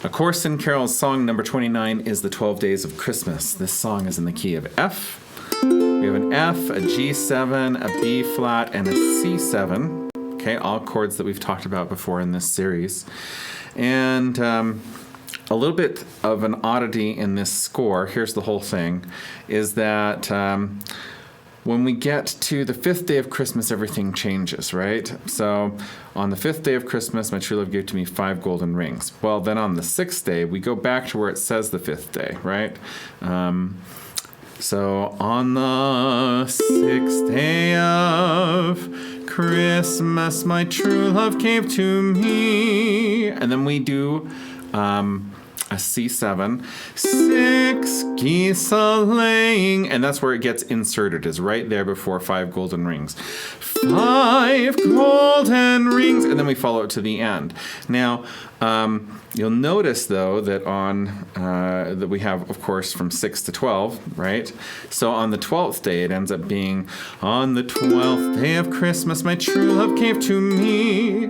A Chorus and Carols song number 29 is the 12 Days of Christmas. This song is in the key of F. We have an F, a G7, a B flat, and a C7. Okay, all chords that we've talked about before in this series. And a little bit of an oddity in this score, here's the whole thing, is that when we get to the 5th day of Christmas, everything changes, right? So on the 5th day of Christmas, my true love gave to me 5 golden rings. Well, then on the 6th day, we go back to where it says the 5th day, right? So on the 6th day of Christmas, my true love gave to me. And then we do a C7, 6 geese a-laying, and that's where it gets inserted, is right there before 5 golden rings. 5 golden rings, and then we follow it to the end. Now, you'll notice though that that we have, of course, from 6 to 12, right? So on the 12th day, it ends up being, on the 12th day of Christmas, my true love gave to me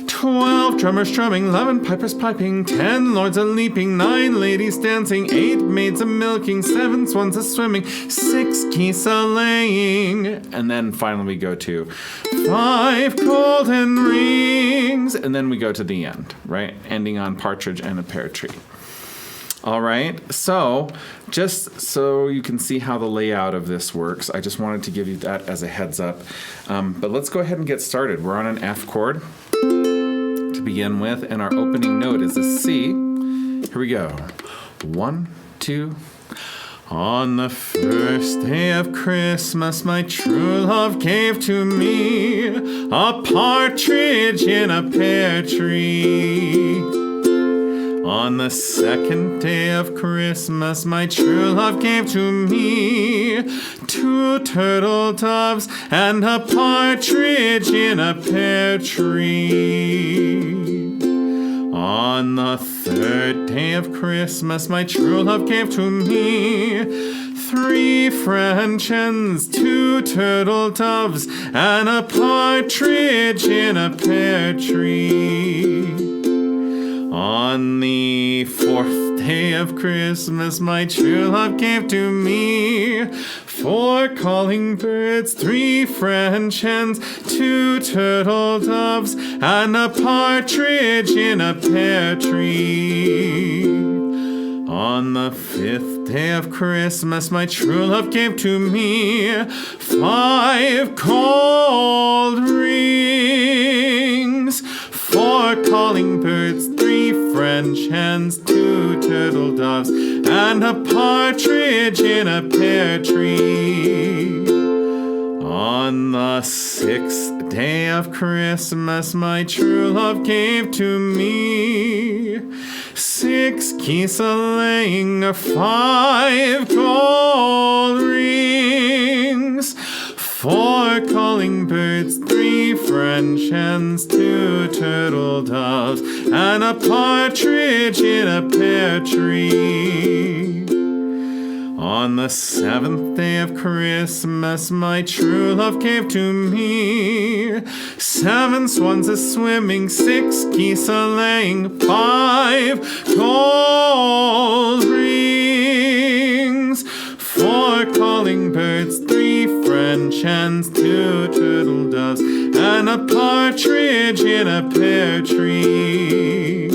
12 drummers drumming, 11 pipers piping, 10 lords a-leaping, 9 ladies dancing, 8 maids a-milking, 7 swans a-swimming, 6 geese a-laying. And then finally we go to 5 golden rings. And then we go to the end, right? Ending on partridge and a pear tree. All right, so just so you can see how the layout of this works, I just wanted to give you that as a heads up. But let's go ahead and get started. We're on an F chord to begin with, and our opening note is a C. Here we go. 1, 2. On the 1st day of Christmas, my true love gave to me a partridge in a pear tree. On the 2nd day of Christmas, my true love gave to me 2 turtle doves and a partridge in a pear tree. On the 3rd day of Christmas, my true love gave to me 3 French hens, 2 turtle doves, and a partridge in a pear tree. On the 4th day of Christmas, my true love gave to me 4 calling birds, 3 French hens, 2 turtle doves, and a partridge in a pear tree. On the 5th day of Christmas, my true love gave to me 5 gold rings, 4 calling birds, 3 French hens, 2 turtle doves, and a partridge in a pear tree. On the 6th day of Christmas, my true love gave to me 6 geese a-laying, 5 gold rings, 4 calling birds, 3 French hens, 2 turtle doves, and a partridge in a pear tree. On the 7th day of Christmas, my true love gave to me 7 swans a-swimming, 6 geese a-laying, 5 gold rings, 4 calling birds, 3 French hens, 2 turtle doves, and a partridge in a pear tree.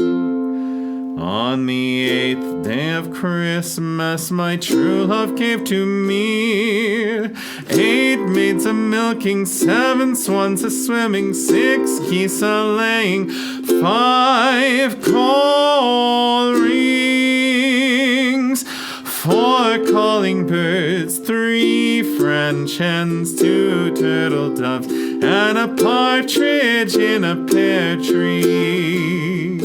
On the 8th day of Christmas, my true love gave to me 8 maids a-milking, 7 swans a-swimming, 6 geese a-laying, 5 gold rings, 4 calling birds, 3 French hens, 2 turtle doves, and a partridge in a pear tree.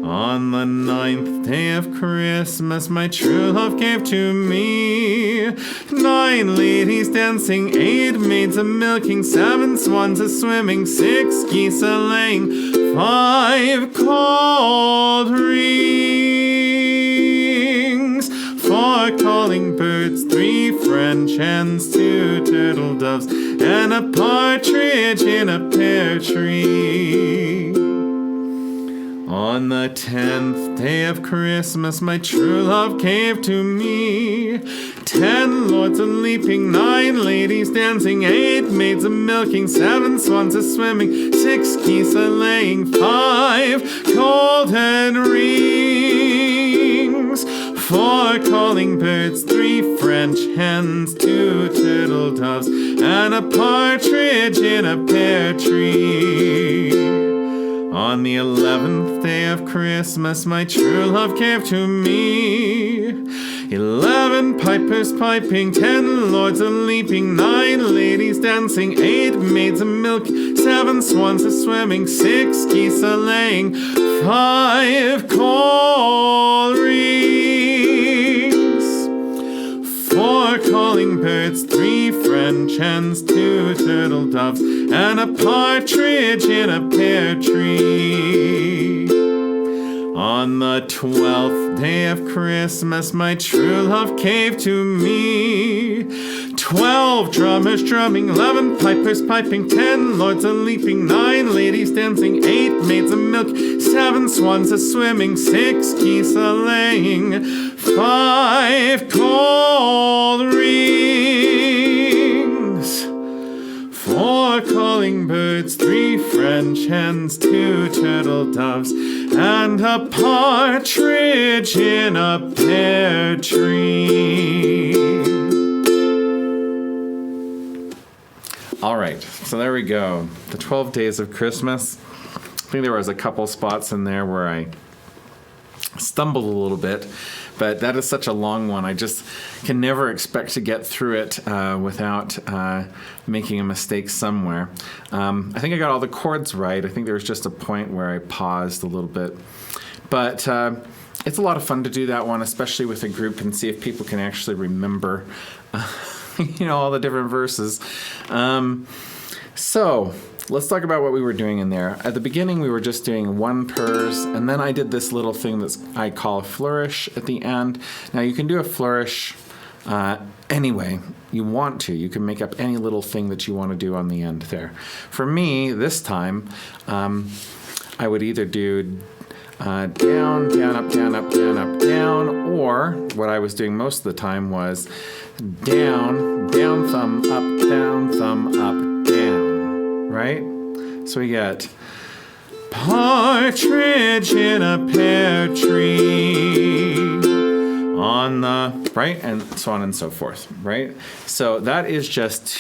On the 9th day of Christmas, my true love gave to me 9 ladies dancing, 8 maids a-milking, 7 swans a-swimming, 6 geese a-laying, 5 gold rings, 4 calling birds, 3 French hens, 2 turtle doves, and a partridge in a pear tree. On On the 10th day of Christmas, my true love gave to me 10 lords a-leaping, 9 ladies dancing, 8 maids a-milking, 7 swans a-swimming, 6 geese a-laying, 5 golden rings, 4 calling birds, 3 French hens, 2 turtle doves, and a partridge in a pear tree. On the 11th day of Christmas, my true love gave to me 11 pipers piping, 10 lords a-leaping, 9 ladies dancing, 8 maids a-milking, 7 swans a-swimming, 6 geese a-laying, 5 coral rings, 4 calling birds, 3 French hens, 2 turtle doves, and a partridge in a pear tree. On the 12th day of Christmas, my true love gave to me 12 drummers drumming, 11 pipers piping, 10 lords a-leaping, 9 ladies dancing, 8 maids a-milk, 7 swans a-swimming, 6 geese a-laying, 5 gold rings, 4 calling birds, 3 French hens, 2 turtle doves, and a partridge in a pear tree. All right, so there we go. The 12 days of Christmas. I think there was a couple spots in there where I stumbled a little bit, but that is such a long one. I just can never expect to get through it without making a mistake somewhere. I think I got all the chords right. I think there was just a point where I paused a little bit. But it's a lot of fun to do that one, especially with a group, and see if people can actually remember all the different verses. So let's talk about what we were doing in there. At the beginning, we were just doing one purse, and then I did this little thing that I call a flourish at the end. Now, you can do a flourish any way you want to. You can make up any little thing that you want to do on the end there. For me, this time, I would either do down, down, up, down, up, down, up, down, or what I was doing most of the time was down, down, thumb, up, down, right? So we get partridge in a pear tree on the, right? And so on and so forth, right? So that is just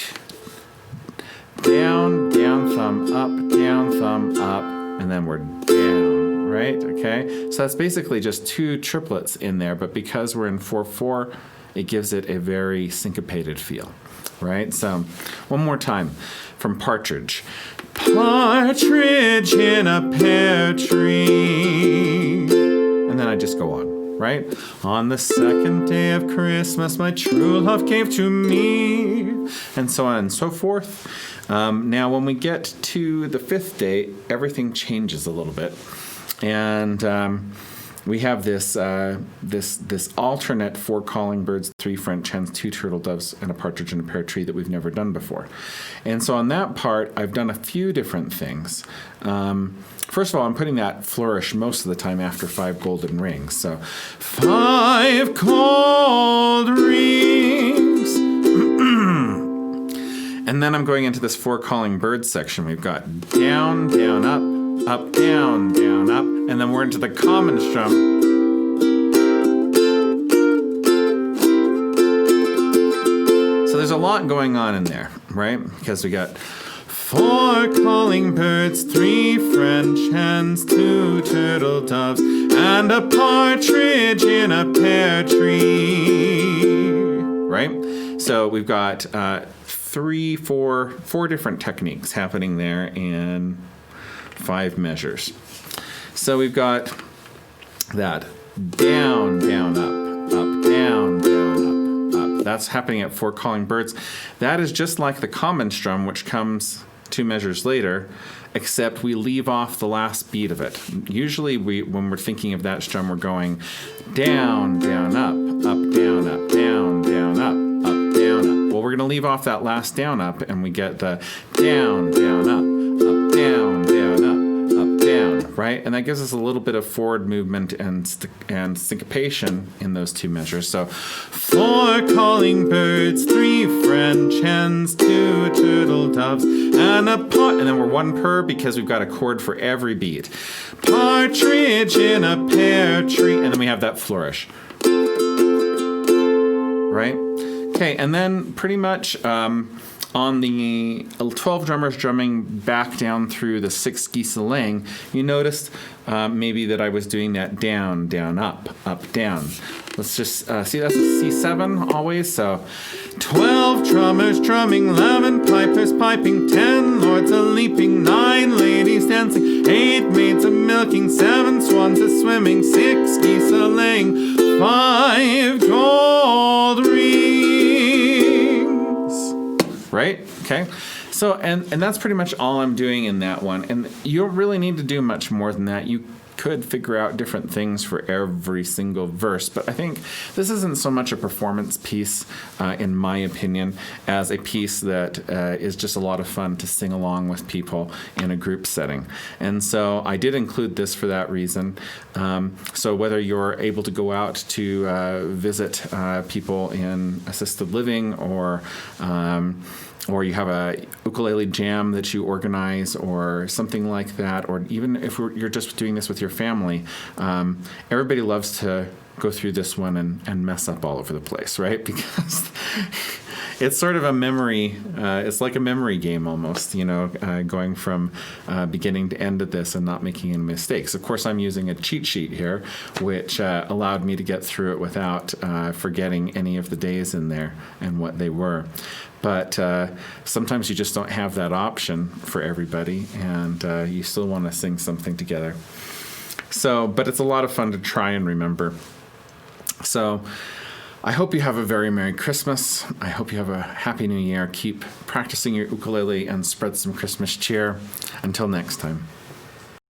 down, down, thumb, up, and then we're down, right? Okay? So that's basically just 2 triplets in there, but because we're in 4/4, it gives it a very syncopated feel, right? So one more time from Partridge. Partridge in a pear tree. And then I just go on, right? On the 2nd day of Christmas, my true love gave to me, and so on and so forth. Now, when we get to the 5th day, everything changes a little bit. And we have this alternate 4 calling birds, 3 French hens, 2 turtle doves, and a partridge in a pear tree that we've never done before. And so on that part, I've done a few different things. First of all, I'm putting that flourish most of the time after 5 golden rings. So 5 gold rings. And then I'm going into this 4 calling birds section. We've got down, down, up, up, down, up, and then we're into the common strum. So there's a lot going on in there, right? Because we got 4 calling birds, 3 French hens, 2 turtle doves, and a partridge in a pear tree, right? So we've got 4 different techniques happening there in 5 measures. So we've got that down, down, up, down, up. That's happening at 4 calling birds. That is just like the common strum, which comes 2 measures later, except we leave off the last beat of it. Usually when we're thinking of that strum, we're going down, down, up, down, up, down, up, down, up. Well, we're going to leave off that last down, up, and we get the down, down, up, down, up, down, right? And that gives us a little bit of forward movement and syncopation in those two measures. So 4 calling birds, 3 French hens, 2 turtle doves, and a and then we're 1 per because we've got a chord for every beat. Partridge in a pear tree, and then we have that flourish. Right? Okay, and then pretty much on the 12 drummers drumming back down through the 6 Gieseling, you noticed maybe that I was doing that down, down, up, down. Let's just see, that's a C7 always. So 12 drummers drumming, 11 pipers piping, 10 lords a-leaping, 9 ladies dancing, 8 maids a-milking, 7 swans a-swimming, 6 geese a-laying, 5 gold rings. Right? Okay. So, and that's pretty much all I'm doing in that one. And you don't really need to do much more than that. You could figure out different things for every single verse, but I think this isn't so much a performance piece, in my opinion, as a piece that is just a lot of fun to sing along with people in a group setting. And so I did include this for that reason. So whether you're able to go out to visit people in assisted living, or you have a ukulele jam that you organize or something like that, or even if you're just doing this with your family, everybody loves to go through this one and mess up all over the place, right? Because it's sort of a memory, it's like a memory game almost, going from beginning to end of this and not making any mistakes. Of course, I'm using a cheat sheet here, which allowed me to get through it without forgetting any of the days in there and what they were. But sometimes you just don't have that option for everybody, and you still want to sing something together. So, but it's a lot of fun to try and remember. So I hope you have a very Merry Christmas. I hope you have a Happy New Year. Keep practicing your ukulele and spread some Christmas cheer. Until next time.